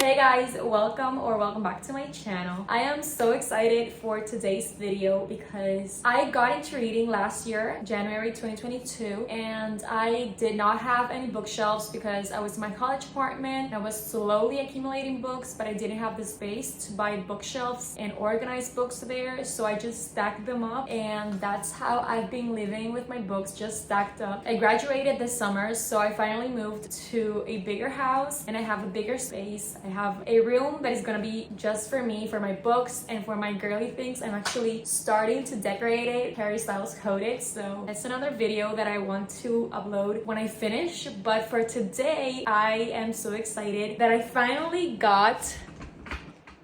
Hey guys, welcome back to my channel. I am so excited for today's video because I got into reading last year, January 2022, and I did not have any bookshelves because I was in my college apartment. I was slowly accumulating books, but I didn't have the space to buy bookshelves and organize books there, so I just stacked them up, and that's how I've been living with my books, just stacked up. I graduated this summer, so I finally moved to a bigger house and I have a bigger space. I have a room that is gonna be just for me, for my books and for my girly things. I'm actually starting to decorate it, Harry Styles coded, so that's another video that I want to upload when I finish. But for today, I am so excited that I finally got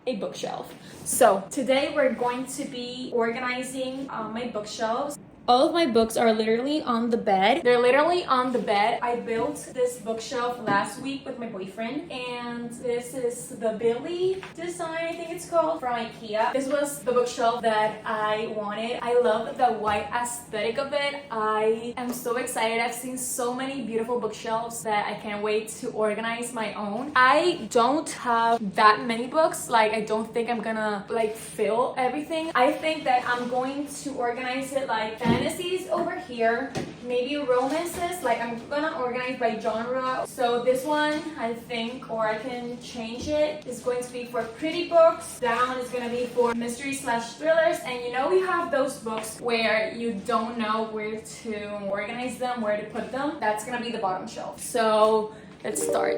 a bookshelf. So today we're going to be organizing my bookshelves. All of my books are literally on the bed. They're literally on the bed. I built this bookshelf last week with my boyfriend, and this is the Billy design, I think it's called, from IKEA. This was the bookshelf that I wanted. I love the white aesthetic of it. I am so excited. I've seen so many beautiful bookshelves that I can't wait to organize my own. I don't have that many books. Like, I don't think I'm gonna like fill everything. I think that I'm going to organize it like fantasies over here, maybe romances. Like, I'm gonna organize by genre. So this one, I think, or I can change it, is going to be for pretty books. Down is gonna be for mystery slash thrillers. And you know, we have those books where you don't know where to organize them, where to put them. That's gonna be the bottom shelf. So let's start.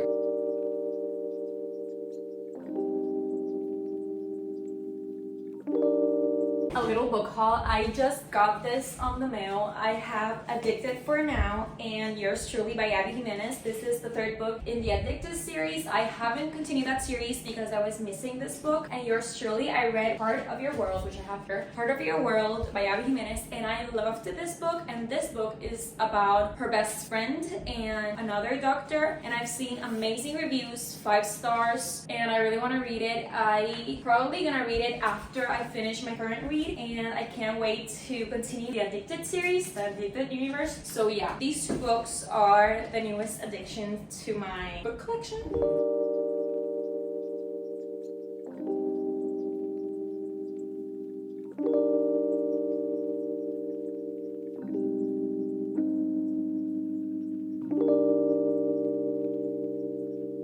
A little book haul. I just got this on the mail. I have Addicted for Now and Yours Truly by Abby Jimenez. This is the third book in the Addicted series. I haven't continued that series because I was missing this book. And Yours Truly, I read Part of Your World, which I have here. Part of Your World by Abby Jimenez, and I loved this book. And this book is about her best friend and another doctor. And I've seen amazing reviews, 5 stars, and I really want to read it. I probably gonna read it after I finish my current read. And I can't wait to continue the Addicted series, the Addicted universe. So yeah, these 2 books are the newest addition to my book collection.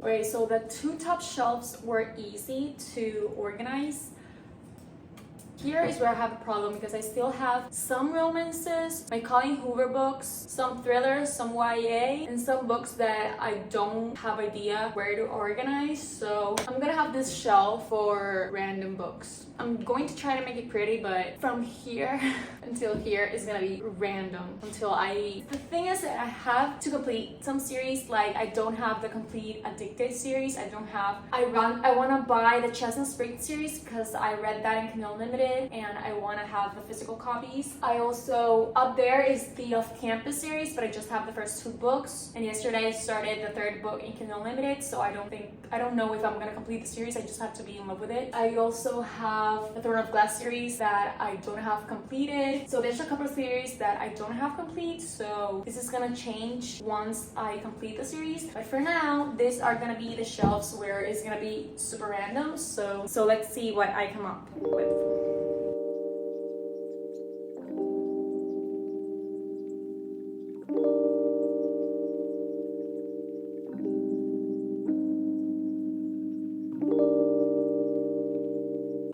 Okay, so the 2 top shelves were easy to organize. Here is where I have a problem because I still have some romances, my Colleen Hoover books, some thrillers, some YA, and some books that I don't have idea where to organize. So I'm gonna have this shelf for random books. I'm going to try to make it pretty, but from here until here is gonna be random until I... The thing is that I have to complete some series. Like, I don't have the complete Addicted series. I want to buy the Chestnut Street series because I read that in Kindle Unlimited, and I want to have the physical copies. I also, up there is the Off Campus series, but I just have the first 2 books. And yesterday I started the 3rd book in Kindle Unlimited, so I don't know if I'm gonna complete the series. I just have to be in love with it. I also have the Throne of Glass series that I don't have completed. So there's a couple of series that I don't have complete. So this is gonna change once I complete the series. But for now, these are gonna be the shelves where it's gonna be super random. So let's see what I come up with.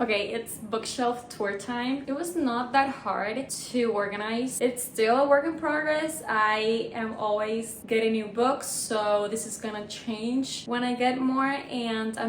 Okay, it's bookshelf tour time. It was not that hard to organize. It's still a work in progress. I am always getting new books, so this is gonna change when I get more, and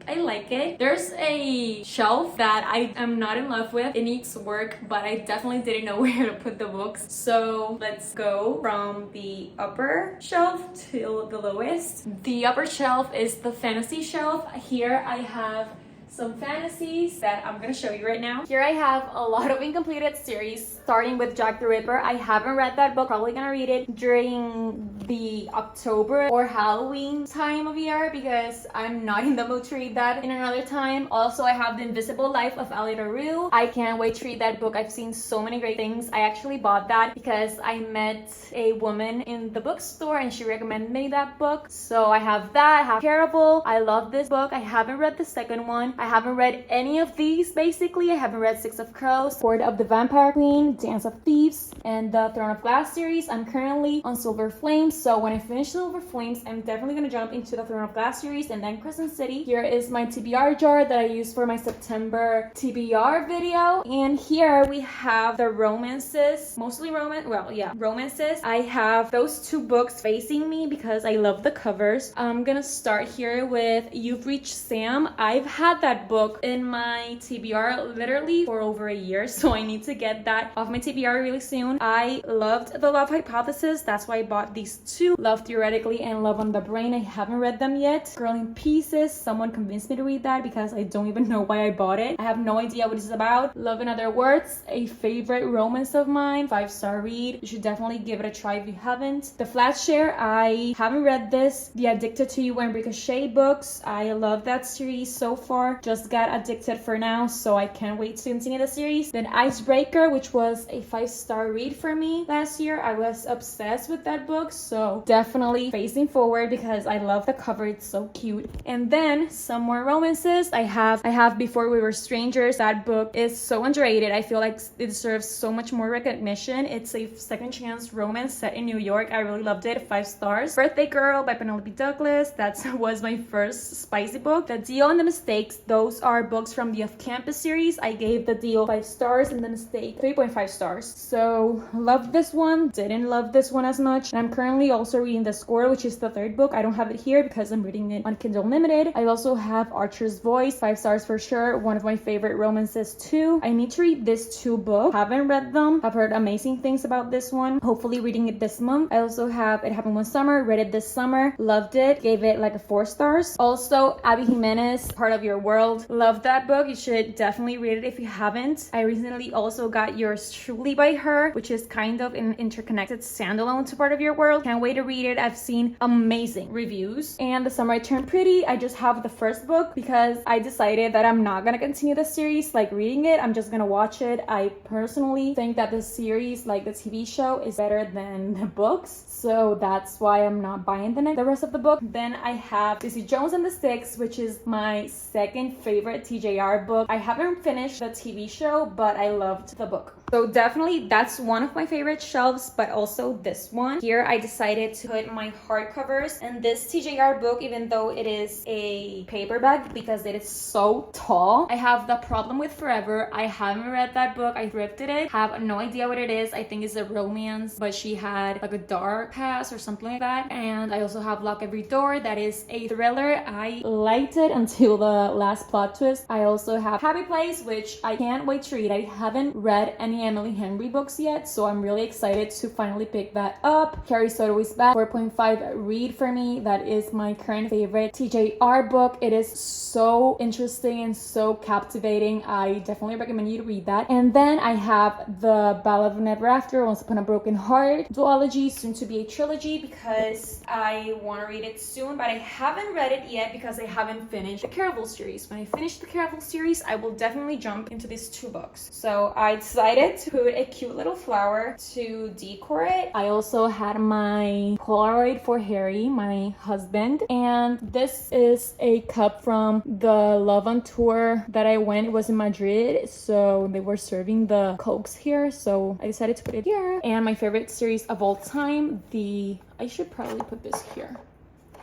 I like it. There's a shelf that I am not in love with. It needs work, but I definitely didn't know where to put the books. So let's go from the upper shelf to the lowest. The upper shelf is the fantasy shelf. Here I have some fantasies that I'm gonna show you right now. Here I have a lot of incompleted series, starting with Jack the Ripper. I haven't read that book, probably gonna read it during the October or Halloween time of year because I'm not in the mood to read that in another time. Also, I have The Invisible Life of Ali Rue. I can't wait to read that book. I've seen so many great things. I actually bought that because I met a woman in the bookstore and she recommended me that book. So I have that. I have Terrible. I love this book. I haven't read the second one. I haven't read any of these basically. I haven't read Six of Crows, Court of the Vampire Queen, Dance of Thieves, and the Throne of Glass series. I'm currently on Silver Flames, so when I finish Silver Flames, I'm definitely gonna jump into the Throne of Glass series and then Crescent City. Here is my TBR jar that I used for my September TBR video, and here we have the romances, mostly romances. I have those two books facing me because I love the covers. I'm gonna start here with You've Reached Sam. I've had that book in my TBR literally for over a year, so I need to get that off my TBR really soon. I loved The Love Hypothesis. That's why I bought these two, Love Theoretically and Love on the Brain. I haven't read them yet. Girl in Pieces, someone convinced me to read that because I don't even know why I bought it. I have no idea what it's about. Love in Other Words, a favorite romance of mine, 5-star read. You should definitely give it a try if you haven't. The Flat Share, I haven't read this. The Addicted to You and Ricochet books, I love that series so far. Just got addicted for now, so I can't wait to continue the series. Then Icebreaker, which was a 5-star read for me last year. I was obsessed with that book, so definitely facing forward because I love the cover. It's so cute. And then some more romances. I have Before We Were Strangers. That book is so underrated. I feel like it deserves so much more recognition. It's a second chance romance set in New York. I really loved it. 5 stars. Birthday Girl by Penelope Douglas. That was my first spicy book. The Deal and The Mistakes. Those are books from the Off Campus series. I gave The Deal 5 stars and The Mistake 3.5 stars. So loved this one. Didn't love this one as much. And I'm currently also reading The Score, which is the third book. I don't have it here because I'm reading it on Kindle Unlimited. I also have Archer's Voice, 5 stars for sure. One of my favorite romances too. I need to read these two books. Haven't read them. I've heard amazing things about this one. Hopefully reading it this month. I also have It Happened One Summer. Read it this summer. Loved it. Gave it like a 4 stars. Also Abby Jimenez, Part of Your World. Love that book. You should definitely read it if you haven't. I recently also got Yours Truly by her, which is kind of an interconnected standalone to Part of Your World. Can't wait to read it. I've seen amazing reviews. And The Summer I Turned Pretty, I just have the first book because I decided that I'm not gonna continue the series like reading it. I'm just gonna watch it. I personally think that the series, like the TV show, is better than the books, so that's why I'm not buying the rest of the book. Then I have Dizzy Jones and the Sticks, which is my second favorite TJR book. I haven't finished the TV show, but I loved the book. So definitely that's one of my favorite shelves, but also this one. Here I decided to put my hardcovers and this TJR book, even though it is a paperback because it is so tall. I have The Problem with Forever. I haven't read that book. I thrifted it. Have no idea what it is. I think it's a romance, but she had like a dark past or something like that. And I also have Lock Every Door. That is a thriller. I liked it until the last plot twist. I also have Happy Place, which I can't wait to read. I haven't read any Emily Henry books yet, so I'm really excited to finally pick that up. Carrie Soto is Back, 4.5 read for me. That is my current favorite TJR book. It is so interesting and so captivating. I definitely recommend you to read that. And then I have The Ballad of Never After, Once Upon a Broken Heart duology, soon to be a trilogy because I want to read it soon, but I haven't read it yet because I haven't finished the Caraval series. When I finish the Caraval series, I will definitely jump into these two books. So I decided to put a cute little flower to decor it. I also had my Polaroid for Harry, my husband, and this is a cup from the Love on Tour that I went. It was in Madrid, so they were serving the Cokes here, so I decided to put it here. And my favorite series of all time, I should probably put this here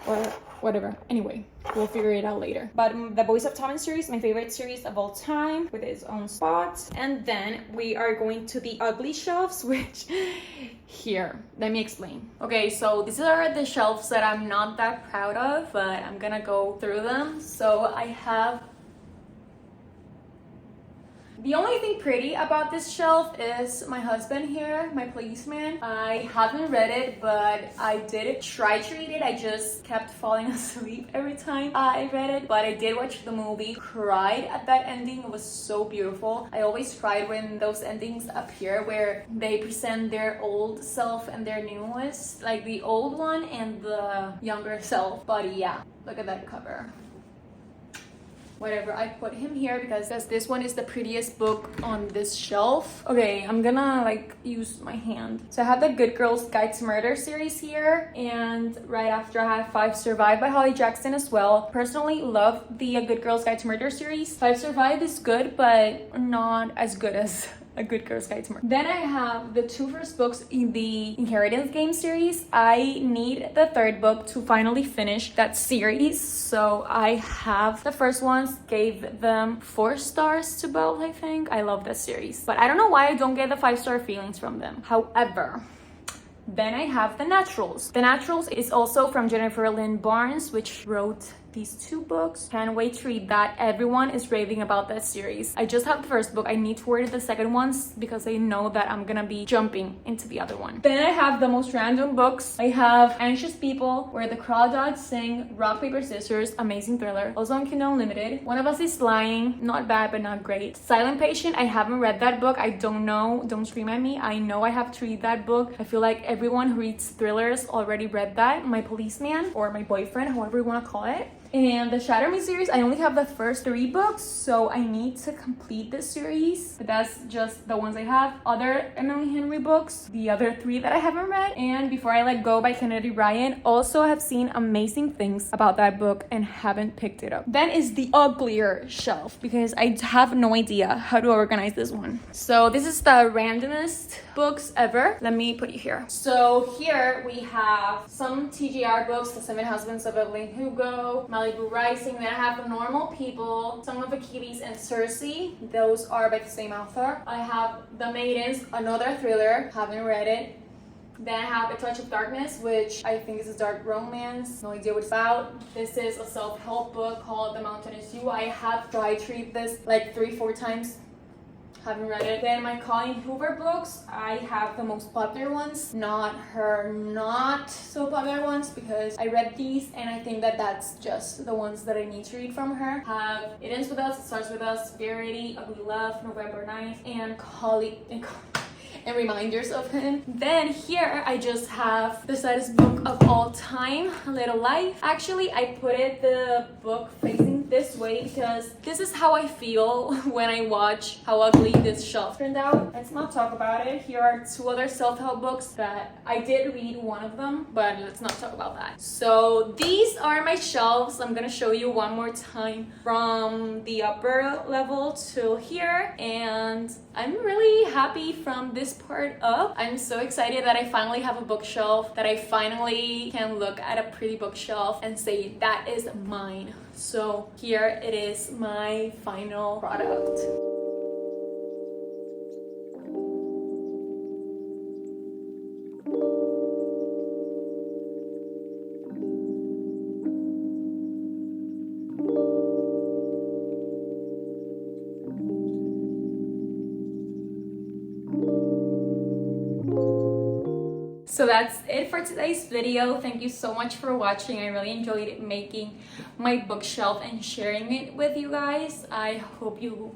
or whatever. Anyway, we'll figure it out later. But the Boys of Tommen series, my favorite series of all time, with its own spot. And then we are going to the ugly shelves, which here, let me explain. Okay, so these are the shelves that I'm not that proud of, but I'm gonna go through them. So I have The only thing pretty about this shelf is my husband here, my policeman. I haven't read it, but I did try to read it. I just kept falling asleep every time I read it. But I did watch the movie, cried at that ending. It was so beautiful. I always cried when those endings appear where they present their old self and their newest, like the old one and the younger self. But yeah, look at that cover. Whatever, I put him here because this one is the prettiest book on this shelf. Okay, I'm gonna like use my hand. So I have the Good Girls Guide to Murder series here, and right after I have 5 Survive by Holly Jackson as well. Personally love the Good Girls Guide to Murder series. 5 Survive is good, but not as good as A Good Girl's Guide to Murder. Then I have the 2 first books in the Inheritance Game series. I need the 3rd book to finally finish that series. So I have the first ones, gave them 4 stars to both, I think. I love this series. But I don't know why I don't get the 5-star feelings from them. However, then I have The Naturals. The Naturals is also from Jennifer Lynn Barnes, which wrote these 2 books. Can't wait to read that. Everyone is raving about that series. I just have the first book. I need to order the second ones because I know that I'm gonna be jumping into the other one. Then I have the most random books. I have Anxious People, Where the Crawdads Sing, Rock, Paper, Scissors, amazing thriller. Also on Kindle Unlimited. One of Us is Lying, not bad but not great. Silent Patient, I haven't read that book. I don't know, don't scream at me. I know I have to read that book. I feel like everyone who reads thrillers already read that. My Policeman, or my boyfriend, however you want to call it. And the Shatter Me series, I only have the first 3 books, so I need to complete this series. But that's just the ones I have. Other Emily Henry books, the other 3 that I haven't read. And Before I Let Go by Kennedy Ryan, also have seen amazing things about that book and haven't picked it up. Then is the uglier shelf because I have no idea how to organize this one. So this is the randomest books ever. Let me put you here. So here we have some TGR books, The 7 Husbands of Evelyn Hugo, Malibu Rising. Then I have The Normal People, Song of Achilles, and Circe. Those are by the same author. I have The Maidens, another thriller, haven't read it. Then I have A Touch of Darkness, which I think is a dark romance. No idea what it's about. This is a self-help book called The Mountain Is You. I have tried to read this like 3-4 times. Haven't read it. Then my Colleen Hoover books, I have the most popular ones, not her not so popular ones, because I read these and I think that that's just the ones that I need to read from her. Have It Ends With Us, It Starts With Us, Verity, Ugly Love, November 9th, and and Reminders of Him. Then here I just have the saddest book of all time, A Little Life. Actually, I put the book facing this way because this is how I feel when I watch how ugly this shelf turned out. Let's not talk about it. Here are 2 other self-help books that I did read one of them, but let's not talk about that. So these are my shelves. I'm gonna show you one more time from the upper level to here, and I'm really happy from this part up. I'm so excited that I finally have a bookshelf, that I finally can look at a pretty bookshelf and say that is mine. So here it is, my final product. So that's it for today's video. Thank you so much for watching. I really enjoyed making my bookshelf and sharing it with you guys. I hope you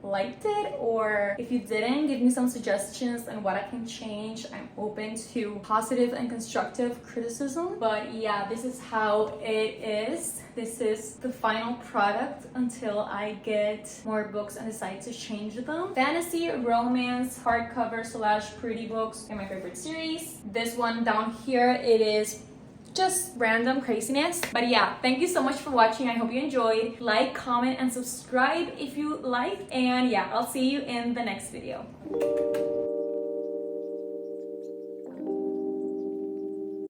liked it, or if you didn't, give me some suggestions on what I can change. I'm open to positive and constructive criticism. But yeah, this is how it is. This is the final product until I get more books and decide to change them. Fantasy, romance, hardcover / pretty books are my favorite series. This one down here, it is just random craziness. But yeah, thank you so much for watching. I hope you enjoyed. Like, comment, and subscribe if you like. And yeah, I'll see you in the next video.